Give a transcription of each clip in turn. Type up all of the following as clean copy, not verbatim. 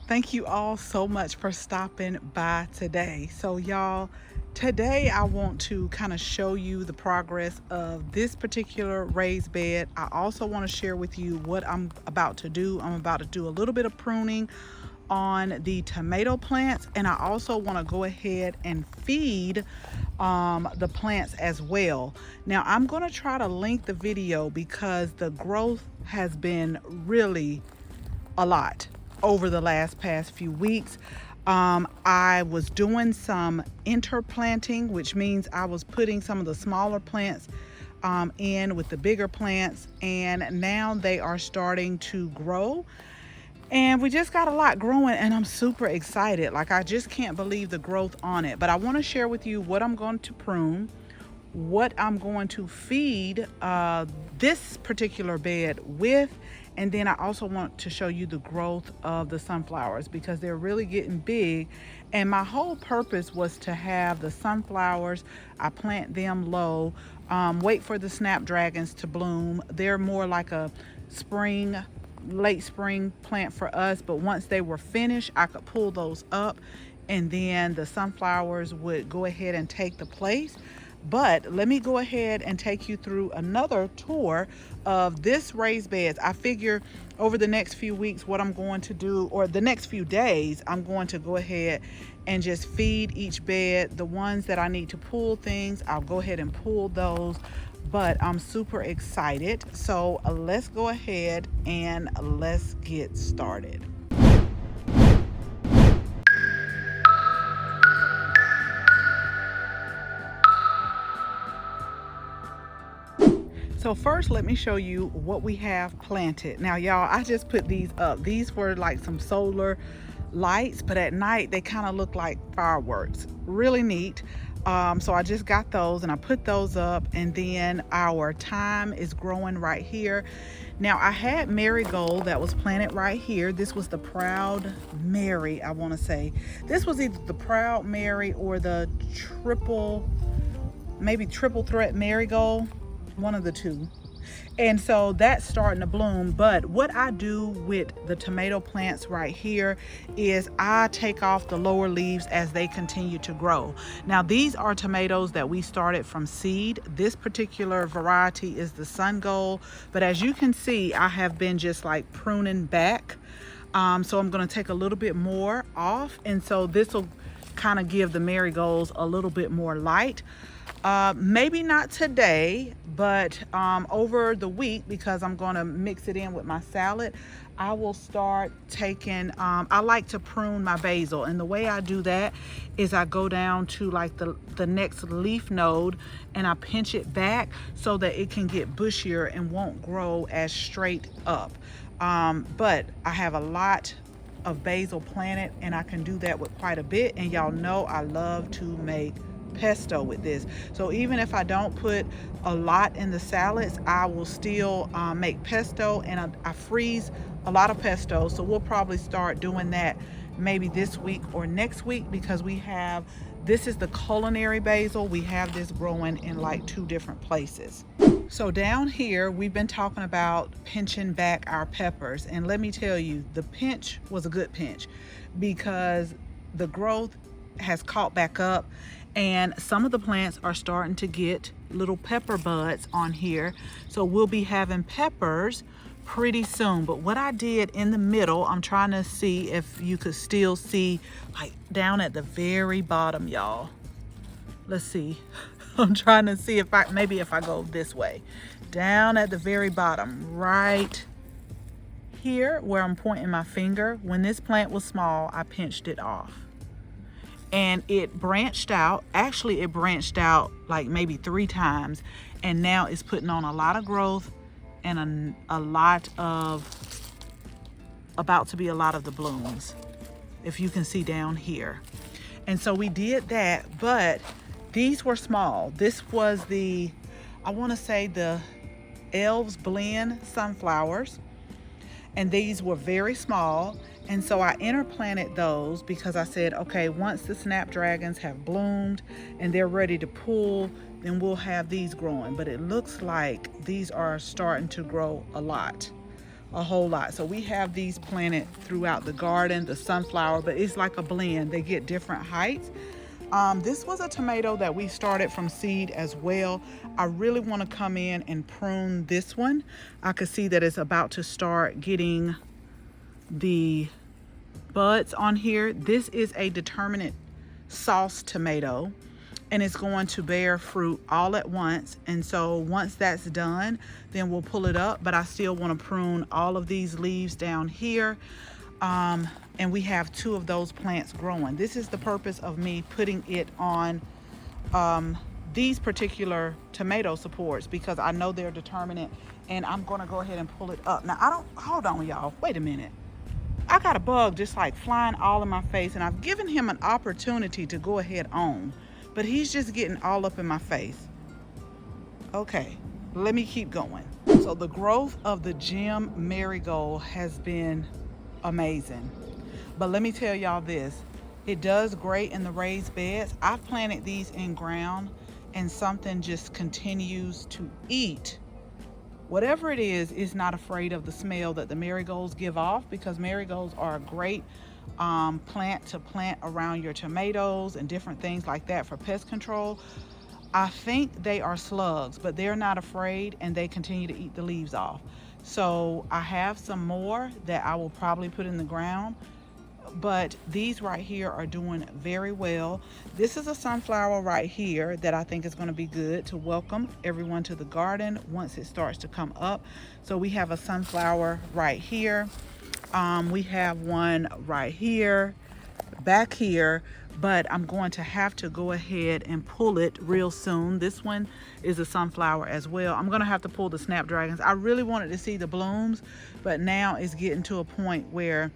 Thank you all so much for stopping by today. So, y'all, today I want to kind of show you the progress of this particular raised bed. I also want to share with you what I'm about to do. I'm about to do a little bit of pruning on the tomato plants, and I also want to go ahead and feed the plants as well. Now, I'm going to try to link the video because the growth has been really a lot over the past few weeks. I was doing some interplanting, which means I was putting some of the smaller plants in with the bigger plants, and now they are starting to grow. And we just got a lot growing, and I'm super excited. Like, I just can't believe the growth on it. But I want to share with you what I'm going to prune, what I'm going to feed this particular bed with, and then I also want to show you the growth of the sunflowers because they're really getting big. And my whole purpose was to have the sunflowers, I plant them low, wait for the snapdragons to bloom. They're more like a spring, late spring plant for us, but once they were finished, I could pull those up and then the sunflowers would go ahead and take the place. But let me go ahead and take you through another tour of this raised beds. I figure over the next few weeks what I'm going to do, or the next few days, I'm going to go ahead and just feed each bed. The ones that I need to pull things, I'll go ahead and pull those. But I'm super excited. So let's go ahead and let's get started. So first, let me show you what we have planted. Now, y'all, I just put these up. These were like some solar lights, but at night they kind of look like fireworks. Really neat. So I just got those and I put those up, and then our thyme is growing right here. Now, I had marigold that was planted right here. This was the Proud Mary, I want to say. This was either the Proud Mary or the maybe triple threat marigold, one of the two. And so that's starting to bloom. But what I do with the tomato plants right here is I take off the lower leaves as they continue to grow. Now, these are tomatoes that we started from seed. This particular variety is the Sun Gold, but as you can see, I have been just like pruning back. So I'm going to take a little bit more off, and so this will kind of give the marigolds a little bit more light. Maybe not today, but over the week, because I'm going to mix it in with my salad, I will start taking, I like to prune my basil. And the way I do that is I go down to like the next leaf node and I pinch it back so that it can get bushier and won't grow as straight up. But I have a lot of basil planted and I can do that with quite a bit. And y'all know I love to make pesto with this. So even if I don't put a lot in the salads, I will still make pesto, and I freeze a lot of pesto. So we'll probably start doing that maybe this week or next week, because this is the culinary basil. We have this growing in like 2 different places. So down here, we've been talking about pinching back our peppers, and let me tell you, the pinch was a good pinch because the growth has caught back up, and some of the plants are starting to get little pepper buds on here. So we'll be having peppers pretty soon. But what I did in the middle, I'm trying to see if you could still see, like down at the very bottom, y'all. Let's see. I'm trying to see if maybe if I go this way. Down at the very bottom, right here where I'm pointing my finger, when this plant was small, I pinched it off. And it branched out. Actually, it branched out like maybe 3 times, and now it's putting on a lot of growth and a lot of, about to be a lot of the blooms, if you can see down here. And so we did that, but these were small. This was the, I want to say the Elves Blend sunflowers, and these were very small. And so I interplanted those because I said, okay, once the snapdragons have bloomed and they're ready to pull, then we'll have these growing. But it looks like these are starting to grow a lot. a whole lot. So we have these planted throughout the garden, the sunflower, but it's like a blend. They get different heights. This was a tomato that we started from seed as well. I really want to come in and prune this one. I could see that it's about to start getting the buds on here. This is a determinate sauce tomato, and it's going to bear fruit all at once. And so once that's done, then we'll pull it up. But I still want to prune all of these leaves down here. And we have 2 of those plants growing. This is the purpose of me putting it on these particular tomato supports, because I know they're determinate, and I'm going to go ahead and pull it up. Now, hold on, y'all. Wait a minute. I got a bug just like flying all in my face, and I've given him an opportunity to go ahead on, but he's just getting all up in my face. Okay, let me keep going. So the growth of the gem marigold has been amazing. But let me tell y'all this, it does great in the raised beds. I've planted these in ground, and something just continues to eat. Whatever it is not afraid of the smell that the marigolds give off, because marigolds are a great plant to plant around your tomatoes and different things like that for pest control. I think they are slugs, but they're not afraid, and they continue to eat the leaves off. So I have some more that I will probably put in the ground, but these right here are doing very well. This is a sunflower right here that I think is going to be good to welcome everyone to the garden once it starts to come up. So we have a sunflower right here. We have one right here, back here, but I'm going to have to go ahead and pull it real soon. This one is a sunflower as well. I'm going to have to pull the snapdragons. I really wanted to see the blooms, but now it's getting to a point where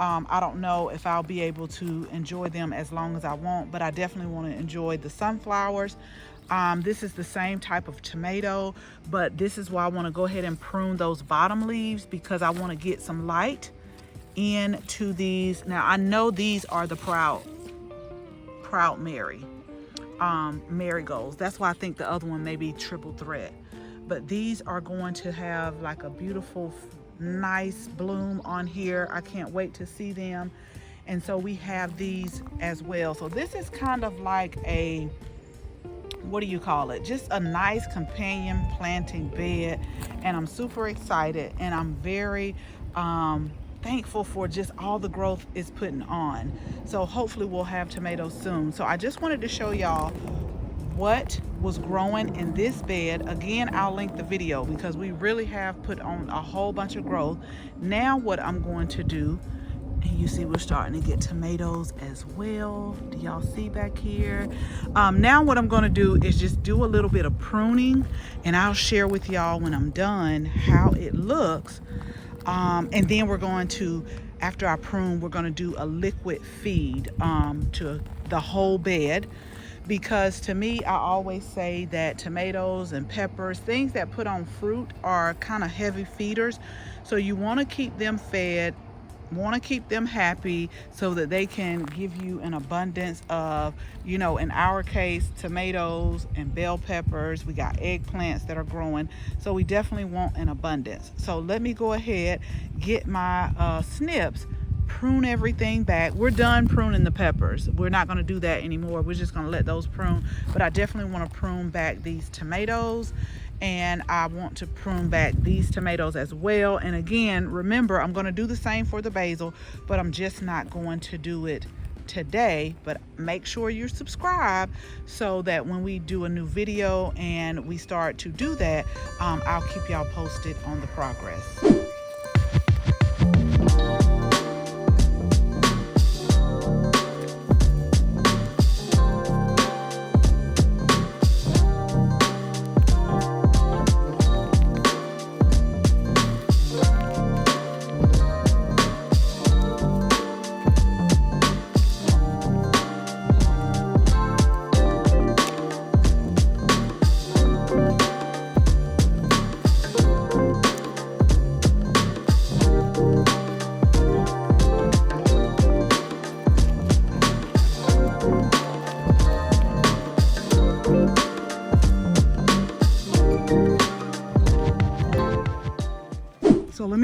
I don't know if I'll be able to enjoy them as long as I want, but I definitely want to enjoy the sunflowers. This is the same type of tomato, but this is why I want to go ahead and prune those bottom leaves, because I want to get some light into these. Now I know these are the proud Mary marigolds. That's why I think the other one may be triple threat, but these are going to have like a beautiful nice bloom on here. I can't wait to see them. And so we have these as well. So this is kind of like a, what do you call it, just a nice companion planting bed, and I'm super excited, and I'm very thankful for just all the growth it's putting on. So hopefully we'll have tomatoes soon. So I just wanted to show y'all what was growing in this bed. Again, I'll link the video, because we really have put on a whole bunch of growth. Now what I'm going to do, and you see we're starting to get tomatoes as well. Do y'all see back here? Now what I'm going to do is just do a little bit of pruning, and I'll share with y'all when I'm done how it looks. And then we're going to, after I prune, we're going to do a liquid feed to the whole bed. Because to me, I always say that tomatoes and peppers, things that put on fruit, are kind of heavy feeders. So you want to keep them fed, want to keep them happy, so that they can give you an abundance of, you know, in our case, tomatoes and bell peppers. We got eggplants that are growing. So we definitely want an abundance. So let me go ahead, get my snips, prune everything back. We're done pruning the peppers. We're not going to do that anymore. We're just going to let those prune. But I definitely want to prune back these tomatoes, and I want to prune back these tomatoes as well. And again, remember, I'm going to do the same for the basil, but I'm just not going to do it today. But make sure you're subscribed, so that when we do a new video and we start to do that, I'll keep y'all posted on the progress.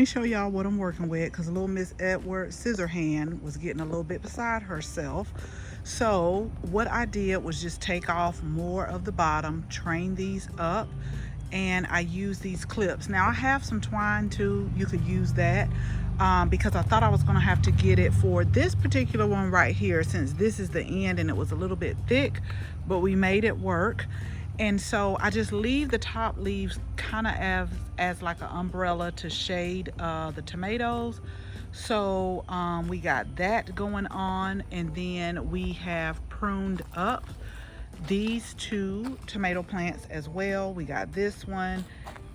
me show y'all what I'm working with, because little Miss Edward Scissorhand was getting a little bit beside herself. So what I did was just take off more of the bottom, train these up, and I use these clips. Now I have some twine too, you could use that, because I thought I was gonna have to get it for this particular one right here, since this is the end and it was a little bit thick, but we made it work. And so I just leave the top leaves kind of as like an umbrella to shade the tomatoes. So we got that going on, and then we have pruned up these two tomato plants as well. We got this one,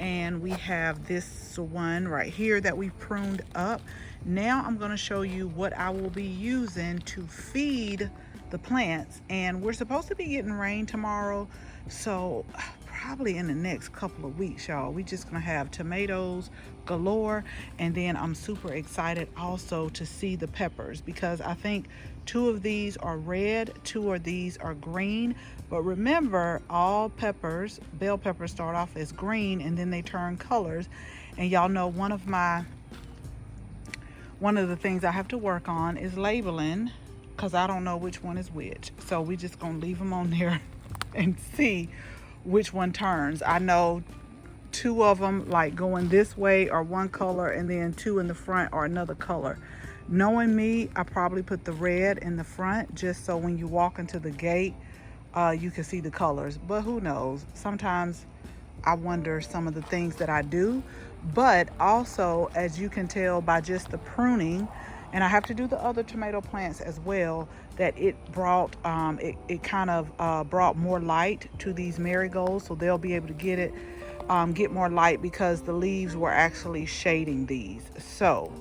and we have this one right here that we pruned up. Now I'm going to show you what I will be using to feed the plants, and we're supposed to be getting rain tomorrow, so probably in the next couple of weeks, y'all, we just gonna have tomatoes galore. And then I'm super excited also to see the peppers, because I think 2 of these are red, 2 of these are green. But remember, all peppers, bell peppers, start off as green and then they turn colors. And y'all know one of the things I have to work on is labeling, because I don't know which one is which. So we just gonna leave them on there and see which one turns. I know 2 of them like going this way are one color, and then 2 in the front are another color. Knowing me, I probably put the red in the front just so when you walk into the gate, you can see the colors. But who knows? Sometimes I wonder some of the things that I do. But also, as you can tell by just the pruning, and I have to do the other tomato plants as well, that it brought it kind of brought more light to these marigolds, so they'll be able to get more light, because the leaves were actually shading these. So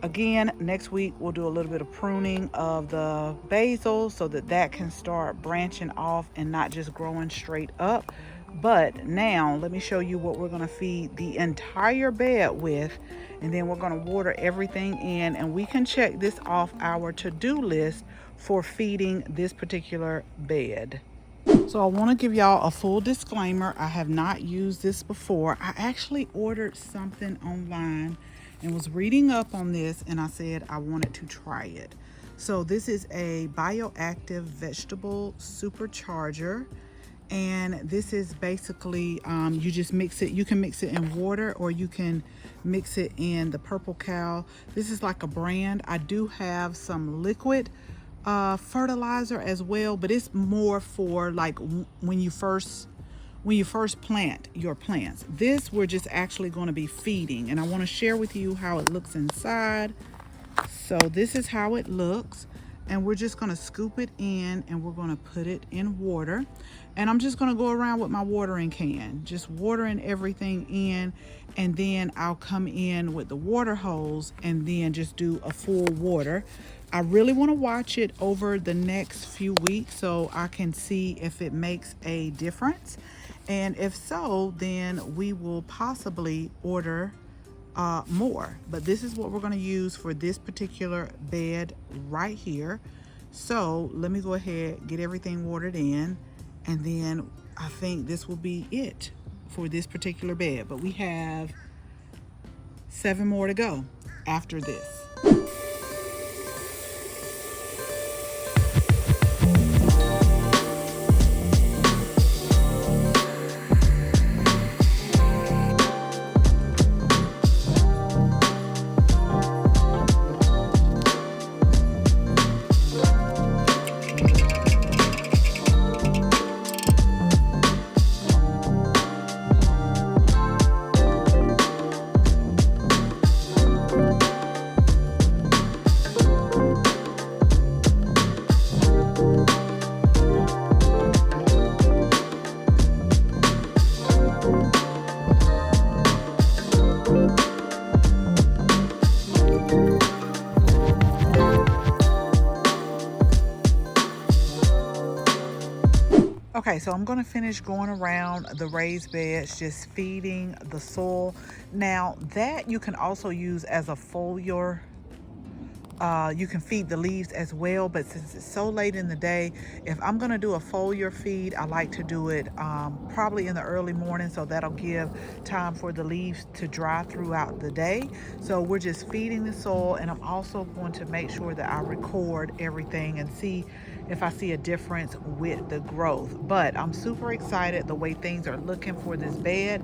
again, next week we'll do a little bit of pruning of the basil so that can start branching off and not just growing straight up. But now let me show you what we're going to feed the entire bed with, and then we're going to water everything in, and we can check this off our to-do list for feeding this particular bed. So I want to give y'all a full disclaimer. I have not used this before. I actually ordered something online and was reading up on this, and I said I wanted to try it. So this is a bioactive vegetable supercharger. And this is basically, you just mix it. You can mix it in water, or you can mix it in the Purple Cow. This is like a brand. I do have some liquid fertilizer as well, but it's more for like when you first plant your plants. This we're just actually going to be feeding, and I want to share with you how it looks inside. So this is how it looks, and we're just going to scoop it in, and we're going to put it in water. And I'm just going to go around with my watering can, just watering everything in, and then I'll come in with the water hose and then just do a full water. I really want to watch it over the next few weeks so I can see if it makes a difference. And if so, then we will possibly order more. But this is what we're going to use for this particular bed right here. So let me go ahead, get everything watered in, and then I think this will be it for this particular bed. But we have 7 more to go after this. Okay, so I'm going to finish going around the raised beds, just feeding the soil. Now, that you can also use as a foliar You can feed the leaves as well, but since it's so late in the day, if I'm gonna do a foliar feed, I like to do it probably in the early morning, so that'll give time for the leaves to dry throughout the day. So we're just feeding the soil, and I'm also going to make sure that I record everything and see if I see a difference with the growth. But I'm super excited the way things are looking for this bed.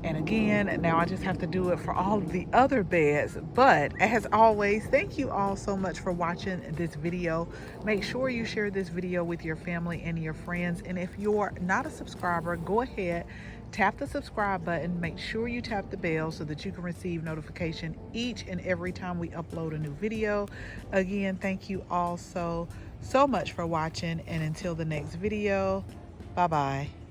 And again, now I just have to do it for all of the other beds. But as always, thank you all so much for watching this video. Make sure you share this video with your family and your friends. And if you're not a subscriber, go ahead, tap the subscribe button. Make sure you tap the bell so that you can receive notification each and every time we upload a new video. Again, thank you all so much for watching, and until the next video, bye bye.